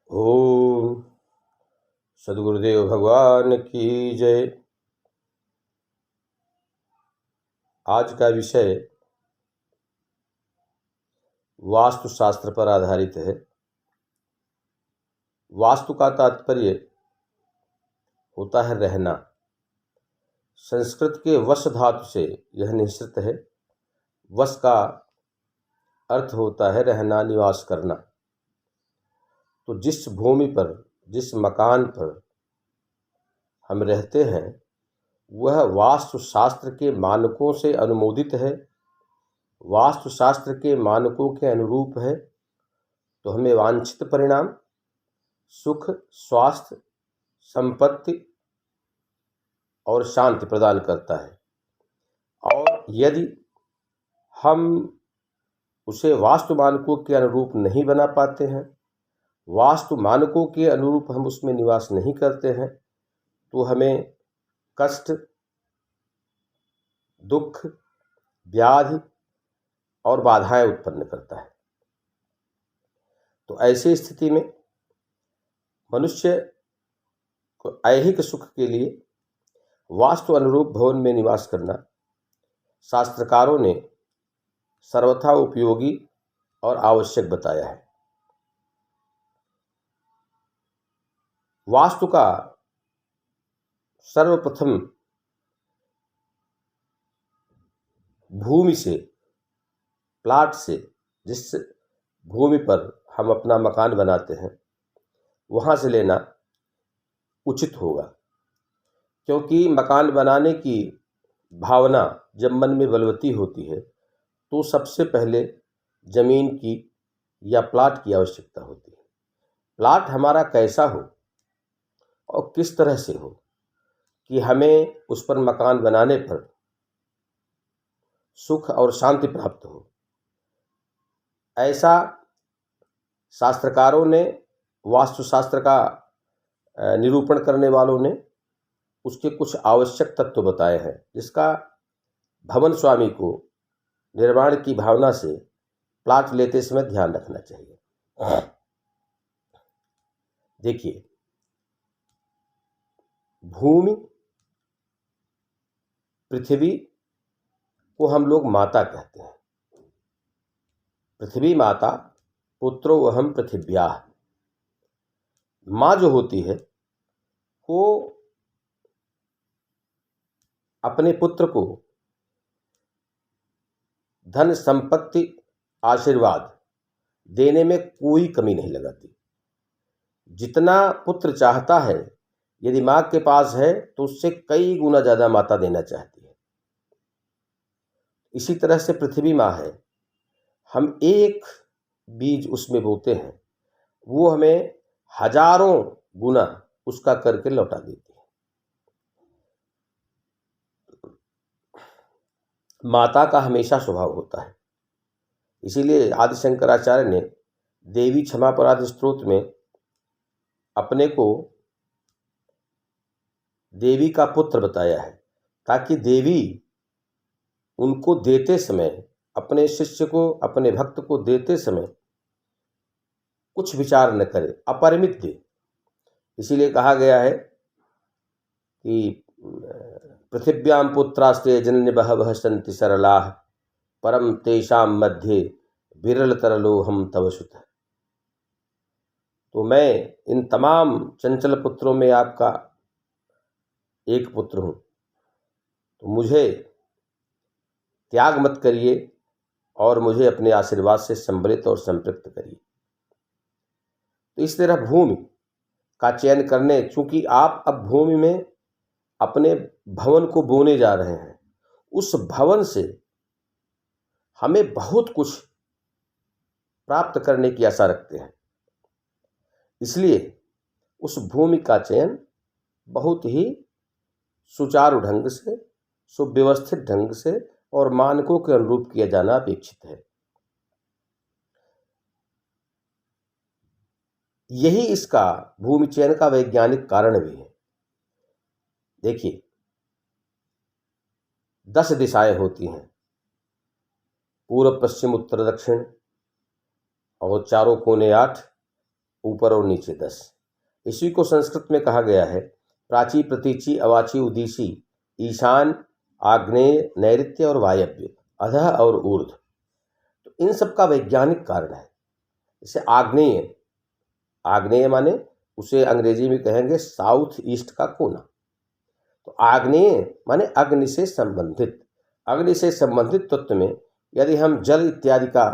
ओम सद्गुरुदेव भगवान की जय। आज का विषय वास्तुशास्त्र पर आधारित है। वास्तु का तात्पर्य होता है रहना। संस्कृत के वश धातु से यह निश्चित है। वश का अर्थ होता है रहना, निवास करना। तो जिस भूमि पर, जिस मकान पर हम रहते हैं वह वास्तुशास्त्र के मानकों से अनुमोदित है, वास्तुशास्त्र के मानकों के अनुरूप है, तो हमें वांछित परिणाम सुख, स्वास्थ्य, संपत्ति और शांति प्रदान करता है। और यदि हम उसे वास्तु मानकों के अनुरूप नहीं बना पाते हैं, वास्तु मानकों के अनुरूप हम उसमें निवास नहीं करते हैं, तो हमें कष्ट, दुख, व्याधि और बाधाएं उत्पन्न करता है। तो ऐसी स्थिति में मनुष्य को ऐहिक सुख के लिए वास्तु अनुरूप भवन में निवास करना शास्त्रकारों ने सर्वथा उपयोगी और आवश्यक बताया है। वास्तु का सर्वप्रथम भूमि से, प्लाट से, जिस भूमि पर हम अपना मकान बनाते हैं वहाँ से लेना उचित होगा, क्योंकि मकान बनाने की भावना जब मन में बलवती होती है तो सबसे पहले जमीन की या प्लाट की आवश्यकता होती है। प्लाट हमारा कैसा हो और किस तरह से हो कि हमें उस पर मकान बनाने पर सुख और शांति प्राप्त हो, ऐसा शास्त्रकारों ने, वास्तुशास्त्र का निरूपण करने वालों ने उसके कुछ आवश्यक तत्व बताए हैं, जिसका भवन स्वामी को निर्माण की भावना से प्लाट लेते समय ध्यान रखना चाहिए। देखिए, भूमि, पृथ्वी को हम लोग माता कहते हैं। पृथ्वी माता, पुत्रो वहम पृथिव्याः। माँ जो होती है वो अपने पुत्र को धन, संपत्ति, आशीर्वाद देने में कोई कमी नहीं लगाती। जितना पुत्र चाहता है, यदि माँ के पास है तो उससे कई गुना ज़्यादा माता देना चाहती है। इसी तरह से पृथ्वी माँ है। हम एक बीज उसमें बोते हैं, वो हमें हजारों गुना उसका करके लौटा देती है। माता का हमेशा स्वभाव होता है। इसीलिए आदि शंकराचार्य ने देवी क्षमापराध स्तोत्र में अपने को देवी का पुत्र बताया है, ताकि देवी उनको देते समय, अपने शिष्य को, अपने भक्त को देते समय कुछ विचार न करे, अपरिमित दे। इसीलिए कहा गया है कि पृथिव्यां पुत्रास्ते जनन्य बहवः सन्ति सरलाः परम तेषां मध्ये विरलतरलोहम तव सुत। तो मैं इन तमाम चंचल पुत्रों में आपका एक पुत्र हूँ, तो मुझे त्याग मत करिए और मुझे अपने आशीर्वाद से संबलित और संपृक्त करिए। तो इस तरह भूमि का चयन करने, चूंकि आप अब भूमि में अपने भवन को बोने जा रहे हैं, उस भवन से हमें बहुत कुछ प्राप्त करने की आशा रखते हैं। इसलिए उस भूमि का चयन बहुत ही सुचारू ढंग से, सुव्यवस्थित ढंग से और मानकों के अनुरूप किया जाना अपेक्षित है। यही इसका भूमि चयन का वैज्ञानिक कारण भी है। देखिए, 10 दिशाएं होती हैं, पूर्व, पश्चिम, उत्तर, दक्षिण, और चारों कोने 8, ऊपर और नीचे 10। इसी को संस्कृत में कहा गया है प्राची, प्रतीची, अवाची, उदीसी, ईशान, आग्नेय, नैऋत्य और वायव्य, अधः और ऊर्ध्व। तो इन सब का वैज्ञानिक कारण है। जैसे आग्नेय, आग्नेय माने उसे अंग्रेजी में कहेंगे साउथ ईस्ट का कोना। तो आग्नेय माने अग्नि से संबंधित, अग्नि से संबंधित तत्व में यदि हम जल इत्यादि का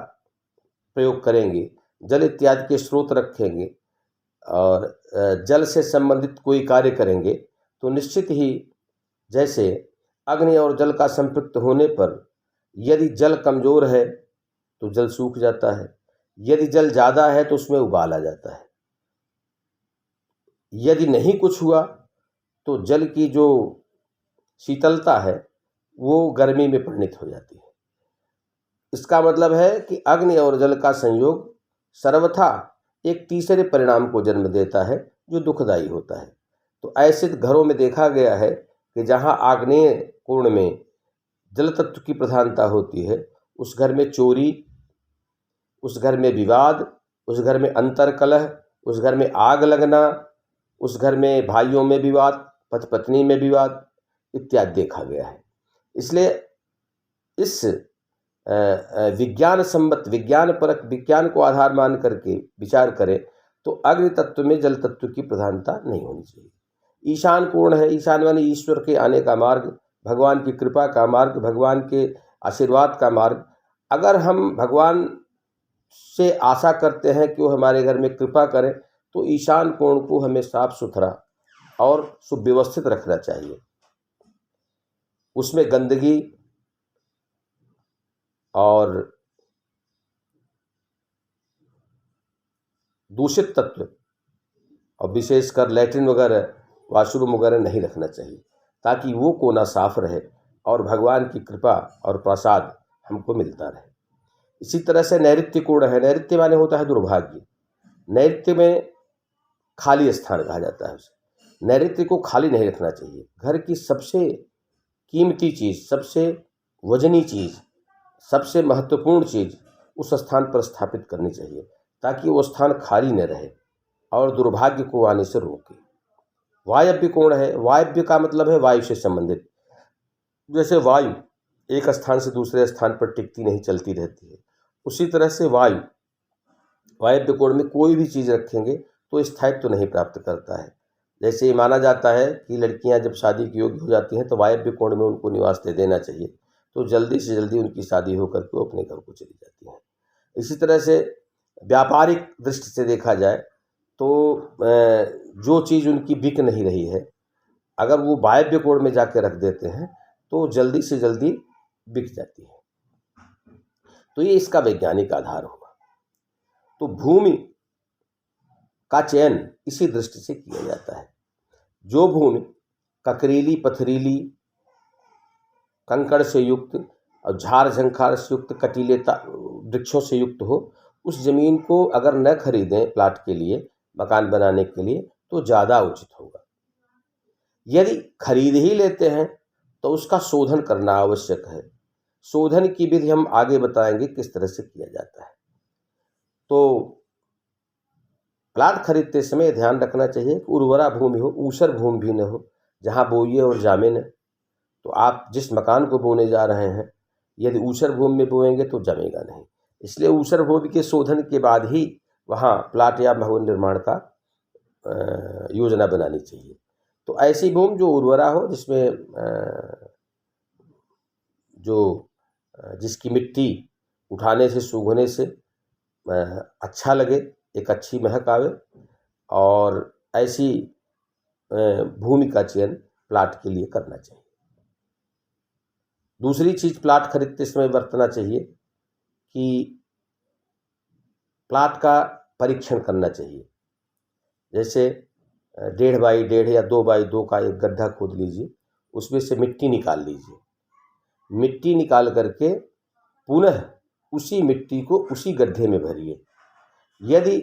प्रयोग करेंगे, जल इत्यादि के स्रोत रखेंगे और जल से संबंधित कोई कार्य करेंगे, तो निश्चित ही जैसे अग्नि और जल का संपृक्त होने पर यदि जल कमज़ोर है तो जल सूख जाता है, यदि जल ज़्यादा है तो उसमें उबाल आ जाता है, यदि नहीं कुछ हुआ तो जल की जो शीतलता है वो गर्मी में परिणित हो जाती है। इसका मतलब है कि अग्नि और जल का संयोग सर्वथा एक तीसरे परिणाम को जन्म देता है जो दुखदायी होता है। तो ऐसे घरों में देखा गया है कि जहाँ आग्नेय कोण में जल तत्व की प्रधानता होती है, उस घर में चोरी, उस घर में विवाद, उस घर में अंतर्कलह, उस घर में आग लगना, उस घर में भाइयों में विवाद, पति पत्नी में विवाद इत्यादि देखा गया है। इसलिए इस विज्ञान सम्मत, विज्ञान परक, विज्ञान को आधार मान करके विचार करें तो अग्नि तत्व में जल तत्व की प्रधानता नहीं होनी चाहिए। ईशान कोण है, ईशान माने ईश्वर के आने का मार्ग, भगवान की कृपा का मार्ग, भगवान के आशीर्वाद का मार्ग। अगर हम भगवान से आशा करते हैं कि वो हमारे घर में कृपा करें तो ईशान कोण को हमें साफ सुथरा और सुव्यवस्थित रखना चाहिए। उसमें गंदगी और दूषित तत्व और विशेषकर लैट्रिन वगैरह, वॉशरूम वगैरह नहीं रखना चाहिए, ताकि वो कोना साफ रहे और भगवान की कृपा और प्रसाद हमको मिलता रहे। इसी तरह से नैऋत्य कोण है, नैऋत्य माने होता है दुर्भाग्य। नैऋत्य में खाली स्थान कहा जाता है उसे। नैऋत्य को खाली नहीं रखना चाहिए। घर की सबसे कीमती चीज़, सबसे वजनी चीज़, सबसे महत्वपूर्ण चीज़ उस स्थान पर स्थापित करनी चाहिए, ताकि वो स्थान खाली न रहे और दुर्भाग्य को आने से रोके। वायव्य कोण है, वायव्य का मतलब है वायु से संबंधित। जैसे वायु एक स्थान से दूसरे स्थान पर टिकती नहीं, चलती रहती है, उसी तरह से वायव्य कोण में कोई भी चीज़ रखेंगे तो स्थायित्व तो नहीं प्राप्त करता है। जैसे ये माना जाता है कि लड़कियां जब शादी की योग्य हो जाती हैं तो वायव्य कोण में उनको निवास दे देना चाहिए, तो जल्दी से जल्दी उनकी शादी होकर के वो अपने घर को चली जाती हैं। इसी तरह से व्यापारिक दृष्टि से देखा जाए तो जो चीज़ उनकी बिक नहीं रही है, अगर वो वायव्य कोण में जाके रख देते हैं तो जल्दी से जल्दी बिक जाती है। तो ये इसका वैज्ञानिक आधार होगा। तो भूमि का चयन इसी दृष्टि से किया जाता है। जो भूमि ककरीली, पथरीली, कंकड़ से युक्त और झाड़ झंखाड़ से युक्त, कटीले वृक्षों से युक्त हो, उस ज़मीन को अगर न खरीदें प्लाट के लिए, मकान बनाने के लिए, तो ज़्यादा उचित होगा। यदि खरीद ही लेते हैं तो उसका शोधन करना आवश्यक है। शोधन की विधि हम आगे बताएंगे किस तरह से किया जाता है। तो प्लाट खरीदते समय ध्यान रखना चाहिए कि उर्वरा भूमि हो, ऊसर भूमि भी न हो, जहाँ बोइए और जामे न। तो आप जिस मकान को बोने जा रहे हैं, यदि ऊसर भूमि में बोएंगे तो जमेगा नहीं। इसलिए ऊसर भूमि के शोधन के बाद ही वहाँ प्लाट या भवन निर्माण का योजना बनानी चाहिए। तो ऐसी भूमि जो उर्वरा हो, जिसमें जिसकी मिट्टी उठाने से, सूंघने से अच्छा लगे, एक अच्छी महक आवे, और ऐसी भूमि का चयन प्लाट के लिए करना चाहिए। दूसरी चीज़ प्लाट खरीदते समय बरतना चाहिए कि प्लाट का परीक्षण करना चाहिए। जैसे 1.5 बाई 1.5 या 2 बाई 2 का एक गड्ढा खोद लीजिए, उसमें से मिट्टी निकाल लीजिए। मिट्टी निकाल करके पुनः उसी मिट्टी को उसी गड्ढे में भरिए। यदि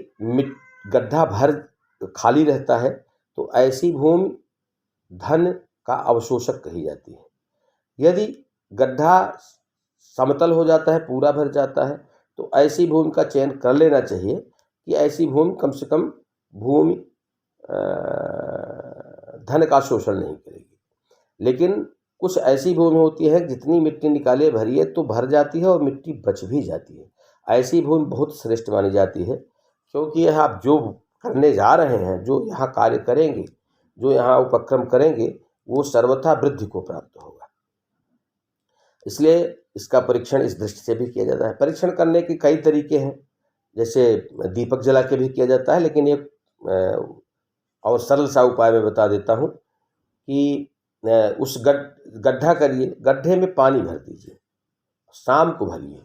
गड्ढा भर खाली रहता है तो ऐसी भूमि धन का अवशोषक कही जाती है। यदि गड्ढा समतल हो जाता है, पूरा भर जाता है, तो ऐसी भूमि का चयन कर लेना चाहिए कि ऐसी भूमि कम से कम भूमि धन का शोषण नहीं करेगी। लेकिन कुछ ऐसी भूमि होती है जितनी मिट्टी निकाले भरिए तो भर जाती है और मिट्टी बच भी जाती है। ऐसी भूमि बहुत श्रेष्ठ मानी जाती है, क्योंकि यह आप जो करने जा रहे हैं, जो यहाँ कार्य करेंगे, जो यहाँ उपक्रम करेंगे, वो सर्वथा वृद्धि को प्राप्त होगा। इसलिए इसका परीक्षण इस दृष्टि से भी किया जाता है। परीक्षण करने के कई तरीके हैं, जैसे दीपक जला के भी किया जाता है, लेकिन एक और सरल सा उपाय मैं बता देता हूँ कि उस गड्ढा करिए, गड्ढे में पानी भर दीजिए, शाम को भरिए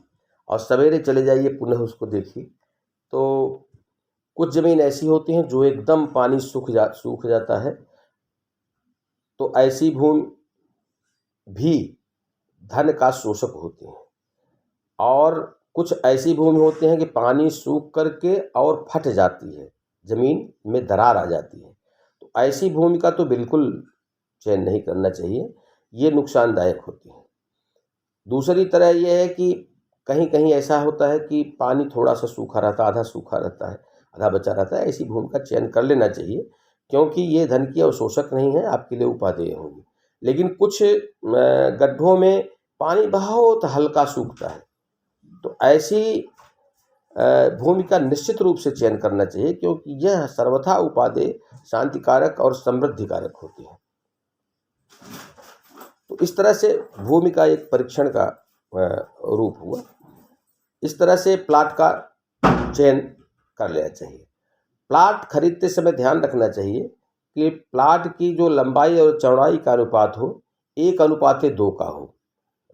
और सवेरे चले जाइए पुनः उसको देखिए। तो कुछ ज़मीन ऐसी होती हैं जो एकदम पानी सूख जाता है, तो ऐसी भूमि भी धन का शोषक होती हैं। और कुछ ऐसी भूमि होती हैं कि पानी सूख करके और फट जाती है, ज़मीन में दरार आ जाती है। तो ऐसी भूमि का तो बिल्कुल चयन नहीं करना चाहिए, ये नुकसानदायक होती है। दूसरी तरह ये है कि कहीं कहीं ऐसा होता है कि पानी थोड़ा सा सूखा रहता है, आधा सूखा रहता है, आधा बचा रहता है। ऐसी भूमि का चयन कर लेना चाहिए, क्योंकि ये धन की अवशोषक नहीं है, आपके लिए उपादेय होंगी। लेकिन कुछ गड्ढों में पानी बहुत हल्का सूखता है, तो ऐसी भूमि का निश्चित रूप से चयन करना चाहिए, क्योंकि यह सर्वथा उपादेय, शांतिकारक और समृद्धिकारक होती है। तो इस तरह से भूमि का एक परीक्षण का रूप हुआ। इस तरह से प्लाट का चयन कर लेना चाहिए। प्लाट खरीदते समय ध्यान रखना चाहिए कि प्लाट की जो लंबाई और चौड़ाई का अनुपात हो 1:2 का हो।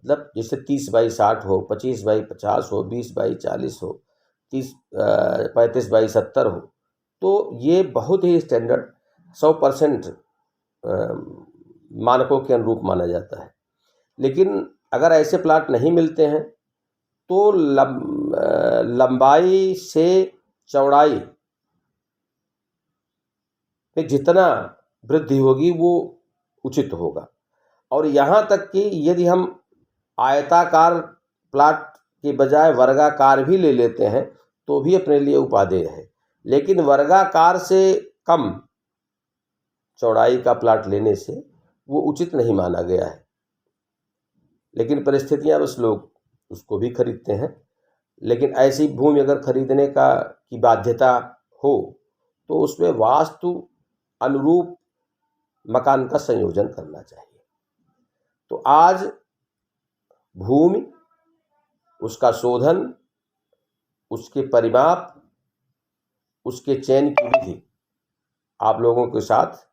मतलब जैसे 30/60 हो, 25/50 हो, 20/40 हो, 35/70 हो, तो ये बहुत ही स्टैंडर्ड 100% मानकों के अनुरूप माना जाता है। लेकिन अगर ऐसे प्लाट नहीं मिलते हैं तो लंबाई से चौड़ाई में जितना वृद्धि होगी वो उचित होगा। और यहाँ तक कि यदि हम आयताकार प्लाट के बजाय वर्गाकार भी ले लेते हैं तो भी अपने लिए उपादेय है। लेकिन वर्गाकार से कम चौड़ाई का प्लाट लेने से वो उचित नहीं माना गया है। लेकिन परिस्थितियां बस लोग उसको भी खरीदते हैं। लेकिन ऐसी भूमि अगर खरीदने की बाध्यता हो तो उसमें वास्तु अनुरूप मकान का संयोजन करना चाहिए। तो आज भूमि, उसका शोधन, उसके परिमाप, उसके चयन की विधि आप लोगों के साथ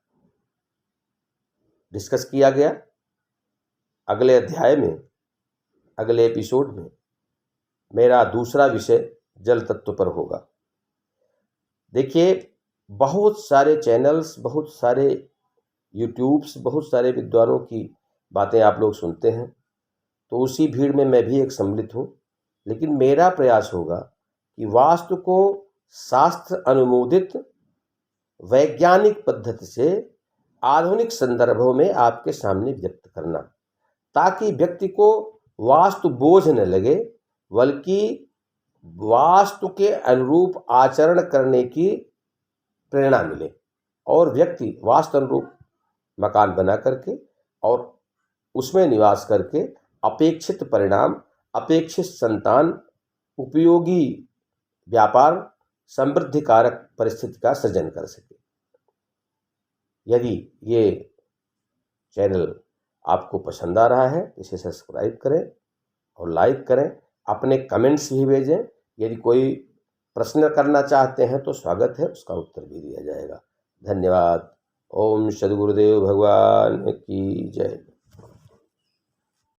डिस्कस किया गया। अगले अध्याय में, अगले एपिसोड में मेरा दूसरा विषय जल तत्व पर होगा। देखिए, बहुत सारे चैनल्स, बहुत सारे यूट्यूब्स, बहुत सारे विद्वानों की बातें आप लोग सुनते हैं, तो उसी भीड़ में मैं भी एक सम्मिलित हूँ। लेकिन मेरा प्रयास होगा कि वास्तु को शास्त्र अनुमोदित वैज्ञानिक पद्धति से आधुनिक संदर्भों में आपके सामने व्यक्त करना, ताकि व्यक्ति को वास्तु बोझ न लगे, बल्कि वास्तु के अनुरूप आचरण करने की प्रेरणा मिले और व्यक्ति वास्तु अनुरूप मकान बना करके और उसमें निवास करके अपेक्षित परिणाम, अपेक्षित संतान, उपयोगी व्यापार, समृद्धिकारक परिस्थिति का सृजन कर सके। यदि ये चैनल आपको पसंद आ रहा है इसे सब्सक्राइब करें और लाइक करें, अपने कमेंट्स भी भेजें। यदि कोई प्रश्न करना चाहते हैं तो स्वागत है, उसका उत्तर भी दिया जाएगा। धन्यवाद। ओम सद्गुरुदेव भगवान की जय।